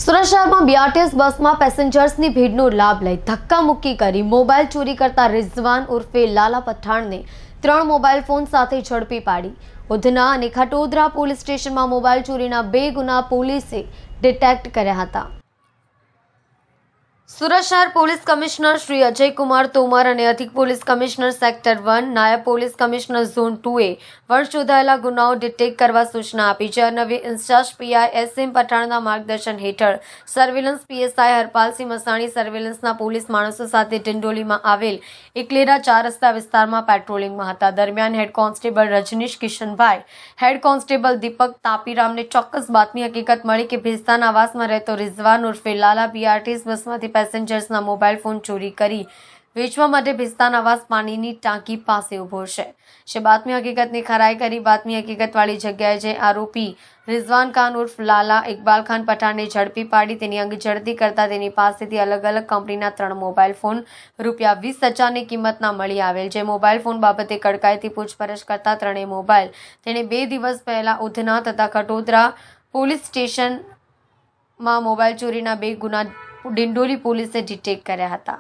સુરત શહેરમાં બીઆરટીએસ બસમાં પેસેન્જર્સની ભીડનો લાભ લઈ ધક્કામુક્કી કરી મોબાઈલ ચોરી કરતા રિઝવાન ઉર્ફે લાલા પઠાણને 3 મોબાઈલ ફોન સાથે ઝડપી પાડી ઉધના અને ખટોદરા પોલીસ સ્ટેશનમાં મોબાઈલ ચોરીના 2 ગુના પોલીસે ડિટેક્ટ કર્યા હતા। સુરત શહેર પોલીસ કમિશનર શ્રી અજય કુમાર તોમર અને અધિક પોલીસ કમિશનર સેક્ટર 1 નાયબ પોલીસ કમિશનર ઝોન 2 વર્ષ શોધાયેલા ગુનાઓ ડિટેક્ટ કરવા સૂચના આપી છે। નવી ઇન્ચાર્જ પીઆઈ એસએમ પઠાણના માર્ગદર્શન હેઠળ સર્વેલન્સ પીએસઆઈ હરપાલસિંહ મસાણી સર્વેલન્સના પોલીસ માણસો સાથે ડિંડોલીમાં આવેલ એકલેરા 4 રસ્તા વિસ્તારમાં પેટ્રોલિંગમાં હતા। દરમિયાન head constable Rajnish Kishanbhai head constable Deepak તાપીરામને ચોક્કસ બાતમી હકીકત મળી કે ભેસ્તાન આવાસમાં રહેતો રિઝવાન ઉર્ફે લાલા બીઆરટીએસ બસમાંથી પેસેન્જર્સના મોબાઈલ ફોન ચોરી કરી વેચવા માટે ભેસ્તાન આવાસ પાણીની ટાંકી પાસે ઉભો છે। બાતમી હકીકતની ખરાઈ કરી બાતમી હકીકતવાળી જગ્યાએ જે આરોપી રિઝવાન ખાન ઉર્ફ લાલા ઇકબાલ ખાન પઠાણને ઝડપી પાડી તેની અંગઝડતી કરતા તેની પાસેથી અલગ અલગ કંપનીના 3 મોબાઈલ ફોન રૂપિયા 20,000ની કિંમતના મળી આવેલ। જે મોબાઈલ ફોન બાબતે કડકાઈથી પૂછપરછ કરતા 3 મોબાઈલ તેણે 2 દિવસ પહેલા ઉધના તથા ખટોદરા પોલીસ સ્ટેશનમાં મોબાઈલ ચોરીના 2 ગુના ડિંડોલી પોલીસે ડિટેક્ટ કર્યા હતા।